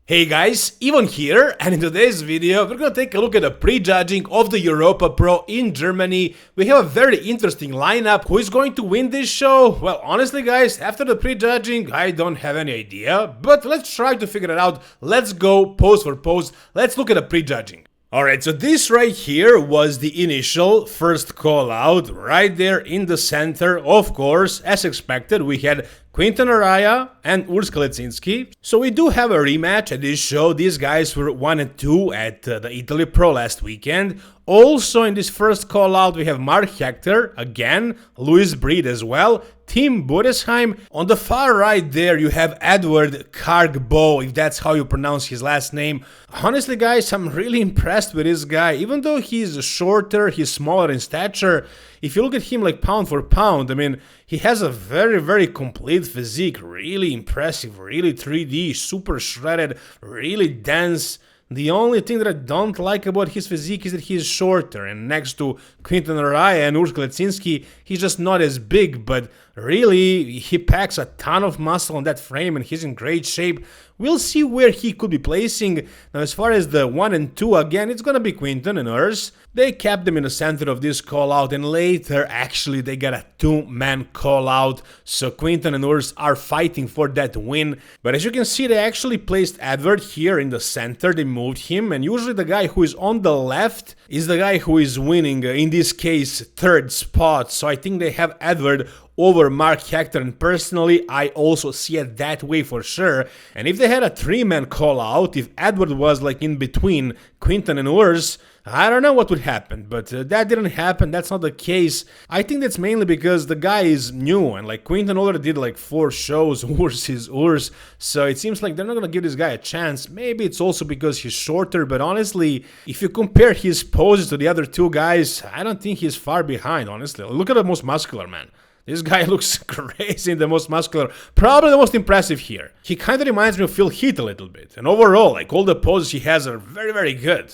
Hey guys, Ivan here, and in today's video we're gonna take a look at the prejudging of the Europa Pro in Germany. We have a very interesting lineup. Who is going to win this show? Well, honestly guys, after the prejudging, I don't have any idea, but let's try to figure it out. Let's go pose for pose. Let's look at the prejudging. Alright, so this right here was the initial first call out, right there in the center. Of course, as expected, we had Quinton Eriya and Kalecinski. So we do have a rematch at this show. These guys were 1 and 2 at the Italy Pro last weekend. Also in this first call out we have Mark Hector, again, Louis Breed as well, Tim Budesheim. On the far right there you have Edward Cargbo, if that's how you pronounce his last name. Honestly guys, I'm really impressed with this guy. Even though he's shorter, he's smaller in stature, if you look at him like pound for pound, I mean, he has a very complete physique, really impressive, really 3D, super shredded, really dense. The only thing that I don't like about his physique is that he's shorter, and next to Quinton Eriya and Kalecinski, he's just not as big, but really, he packs a ton of muscle on that frame and he's in great shape. We'll see where he could be placing. Now, as far as the 1 and 2, again, it's gonna be Quinton and Urs. They kept them in the center of this call out, and later, actually, they got a 2-man call out. So Quinton and Urs are fighting for that win. But as you can see, they actually placed Edward here in the center. They moved him, and usually the guy who is on the left is the guy who is winning, in this case, 3rd spot. So I think they have Edward over Mark Hector, and personally I also see it that way for sure. And if they had a 3-man call out, if Edward was like in between Quinton and Urs, I don't know what would happen, but that didn't happen. That's not the case. I think that's mainly because the guy is new, and like Quinton already did like 4 shows, Urs is Urs, so it seems like they're not gonna give this guy a chance. Maybe it's also because he's shorter, but honestly, if you compare his poses to the other 2 guys, I don't think he's far behind, honestly. Look at the most muscular man. This guy looks crazy, the most muscular, probably the most impressive here. He kind of reminds me of Phil Heath a little bit, and overall, like all the poses he has are very good.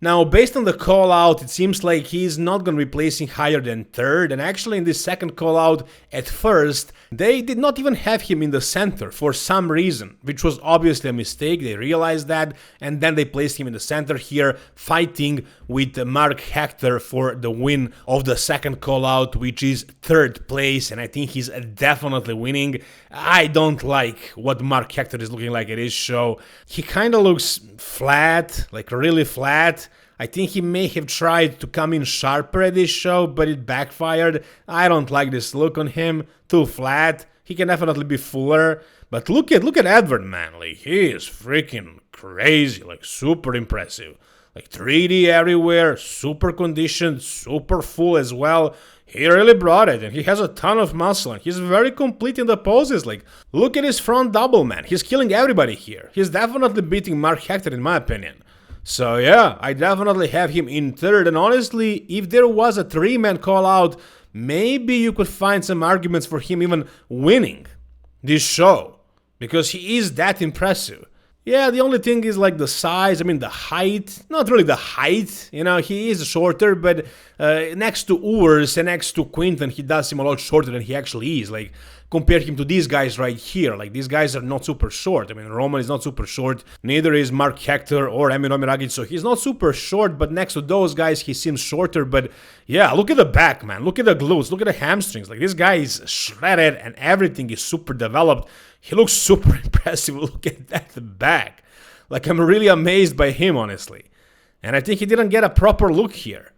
Now, based on the call out, it seems like he's not going to be placing higher than 3rd, and actually in this second call out, at first, they did not even have him in the center for some reason, which was obviously a mistake. They realized that, and then they placed him in the center here, fighting with Mark Hector for the win of the second call out, which is 3rd place, and I think he's definitely winning. I don't like what Mark Hector is looking like at his show. He kind of looks flat, like really flat. I think he may have tried to come in sharper at this show, but it backfired. I don't like this look on him. Too flat. He can definitely be fuller. But look at Edward, man. Like, he is freaking crazy. Like, super impressive. Like, 3D everywhere. Super conditioned. Super full as well. He really brought it, and he has a ton of muscle, and he's very complete in the poses. Like, look at his front double, man. He's killing everybody here. He's definitely beating Mark Hector, in my opinion. So yeah, I definitely have him in 3rd, and honestly, if there was a 3-man call out, maybe you could find some arguments for him even winning this show, because he is that impressive. Yeah, the only thing is like the size, I mean the height, not really the height, you know, he is shorter, but next to Urs and next to Quinton, he does seem a lot shorter than he actually is. Like, compare him to these guys right here, like these guys are not super short. I mean, Roman is not super short, neither is Mark Hector or Emir Ragic, so he's not super short, but next to those guys, he seems shorter. But yeah, look at the back, man, look at the glutes, look at the hamstrings, like this guy is shredded and everything is super developed. He looks super impressive. Look at that back. Like, I'm really amazed by him, honestly. And I think he didn't get a proper look here.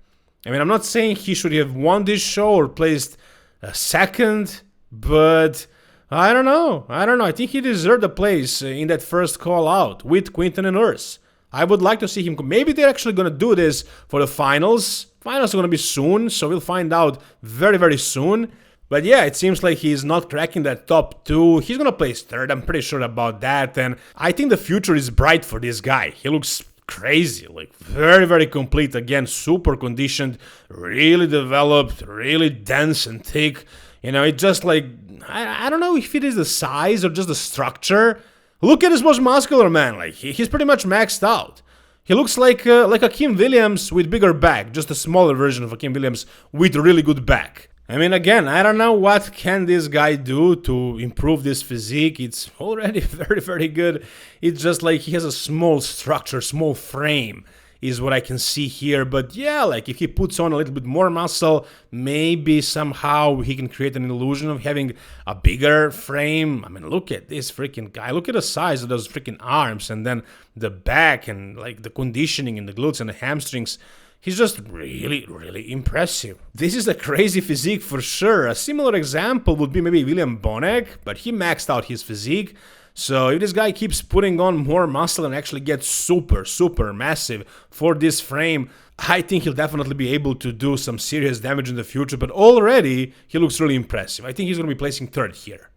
I mean, I'm not saying he should have won this show or placed 2nd, but I don't know. I think he deserved a place in that first call out with Quinton and Urs. I would like to see him. Maybe they're actually going to do this for the finals. Finals are going to be soon, so we'll find out very soon. But yeah, it seems like he's not cracking that top 2. He's gonna place 3rd, I'm pretty sure about that. And I think the future is bright for this guy. He looks crazy, like very complete. Again, super conditioned, really developed, really dense and thick. You know, it just like, I don't know if it is the size or just the structure. Look at this most muscular man. Like, he's pretty much maxed out. He looks like Hakeem Williams with bigger back, just a smaller version of Hakeem Williams with a really good back. I mean, again, I don't know what can this guy do to improve this physique. It's already very, very good. It's just like he has a small structure, small frame is what I can see here. But yeah, like if he puts on a little bit more muscle, maybe somehow he can create an illusion of having a bigger frame. I mean, look at this freaking guy. Look at the size of those freaking arms, and then the back, and like the conditioning in the glutes and the hamstrings. He's just really, really impressive. This is a crazy physique for sure. A similar example would be maybe William Bonek, but he maxed out his physique. So if this guy keeps putting on more muscle and actually gets super, super massive for this frame, I think he'll definitely be able to do some serious damage in the future. But already, he looks really impressive. I think he's going to be placing third here.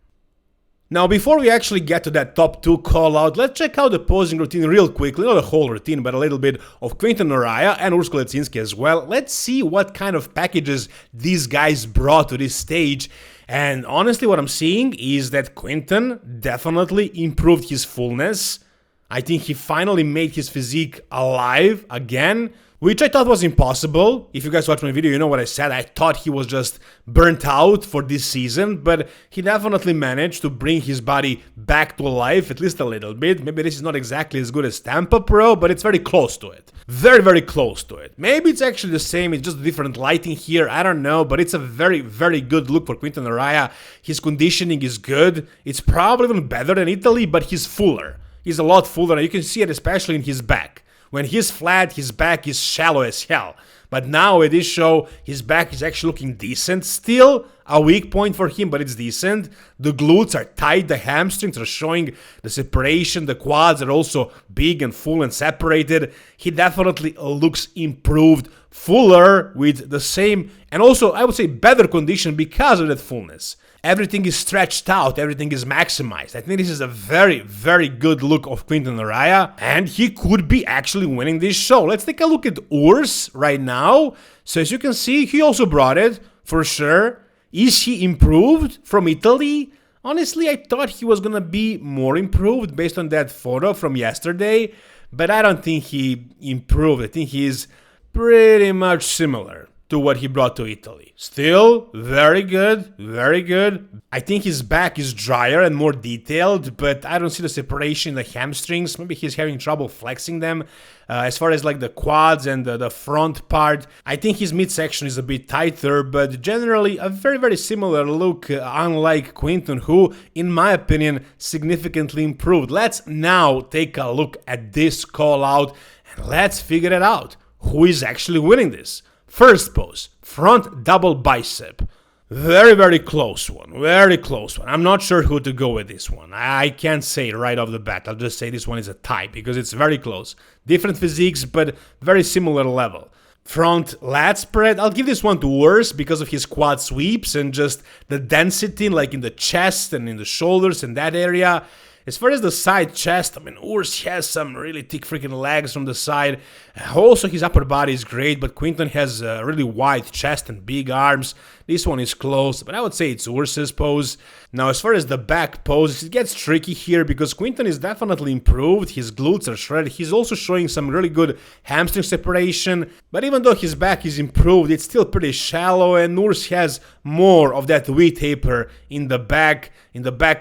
Now, before we actually get to that top 2 call out, let's check out the posing routine real quickly. Not the whole routine, but a little bit of Quinton, Eriya, and Kalecinski as well. Let's see what kind of packages these guys brought to this stage. And honestly, what I'm seeing is that Quinton definitely improved his fullness. I think he finally made his physique alive again, which I thought was impossible. If you guys watch my video, you know what I said. I thought he was just burnt out for this season, but he definitely managed to bring his body back to life, at least a little bit. Maybe this is not exactly as good as Tampa Pro, but it's very close to it. Very, very close to it. Maybe it's actually the same, it's just different lighting here, I don't know, but it's a very, very good look for Quinton Eriya. His conditioning is good. It's probably even better than Italy, but he's fuller. He's a lot fuller, and you can see it especially in his back. When he's flat, his back is shallow as hell. But now at this show, his back is actually looking decent. Still a weak point for him, but it's decent. The glutes are tight, the hamstrings are showing the separation, the quads are also big and full and separated. He definitely looks improved, fuller with the same, and also I would say better condition because of that fullness. Everything is stretched out, everything is maximized. I think this is a very, very good look of Quinton Eriya, and he could be actually winning this show. Let's take a look at Urs right now. So as you can see, he also brought it, for sure. Is he improved from Italy? Honestly, I thought he was gonna be more improved based on that photo from yesterday, but I don't think he improved. I think he's pretty much similar to what he brought to Italy. Still, very good, very good. I think his back is drier and more detailed, but I don't see the separation in the hamstrings. Maybe he's having trouble flexing them. As far as like the quads and the front part, I think his midsection is a bit tighter, but generally a very, very similar look, unlike Quinton, who, in my opinion, significantly improved. Let's now take a look at this call out, and let's figure it out. Who is actually winning this? First pose, front double bicep. Very, very close one. Very close one. I'm not sure who to go with this one. I can't say right off the bat. I'll just say this one is a tie because it's very close. Different physiques, but very similar level. Front lat spread, I'll give this one to Urs because of his quad sweeps and just the density like in the chest and in the shoulders and that area. As far as the side chest, I mean, Urs has some really thick freaking legs from the side. Also, his upper body is great, but Quinton has a really wide chest and big arms. This one is close, but I would say it's Urs's pose. Now, as far as the back pose, it gets tricky here because Quinton is definitely improved. His glutes are shredded. He's also showing some really good hamstring separation. But even though his back is improved, it's still pretty shallow, and Urs has more of that V-taper in the back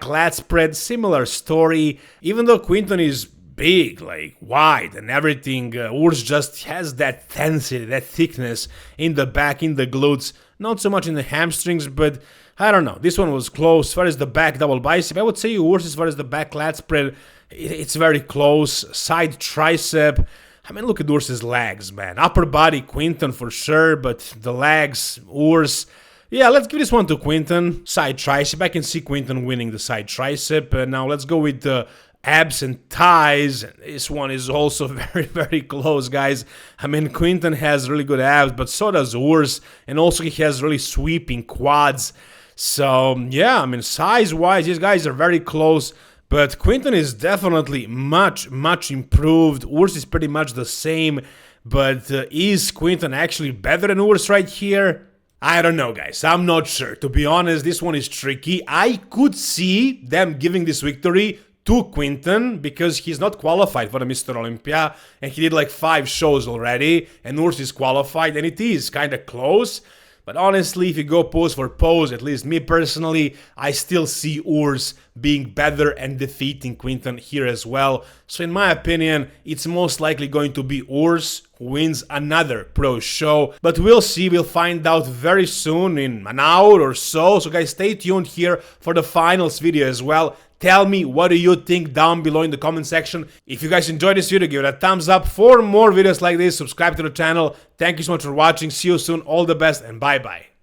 lat spread. Similar story. Even though Quinton is big, like wide and everything, Urs just has that density, that thickness in the back, in the glutes. Not so much in the hamstrings, but I don't know. This one was close. As far as the back double bicep, I would say Urs, as far as the back lat spread, it's very close. Side tricep, I mean, look at Urs's legs, man. Upper body, Quinton for sure, but the legs, Urs. Yeah, let's give this one to Quinton. Side tricep, I can see Quinton winning the side tricep. Now let's go with the abs and thighs. This one is also very, very close, guys. I mean, Quinton has really good abs, but so does Urs, and also he has really sweeping quads. So yeah, I mean, size-wise, these guys are very close, but Quinton is definitely much, much improved. Urs is pretty much the same, but is Quinton actually better than Urs right here? I don't know, guys. I'm not sure. To be honest, this one is tricky. I could see them giving this victory to Quinton because he's not qualified for the Mr. Olympia and he did like 5 shows already, and Urs is qualified and it is kind of close. But honestly, if you go pose for pose, at least me personally, I still see Urs being better and defeating Quinton here as well. So in my opinion, it's most likely going to be Urs who wins another pro show. But we'll see, we'll find out very soon, in an hour or so. So guys, stay tuned here for the finals video as well. Tell me, what do you think down below in the comment section. If you guys enjoyed this video, give it a thumbs up. For more videos like this, subscribe to the channel. Thank you so much for watching. See you soon. All the best and bye bye.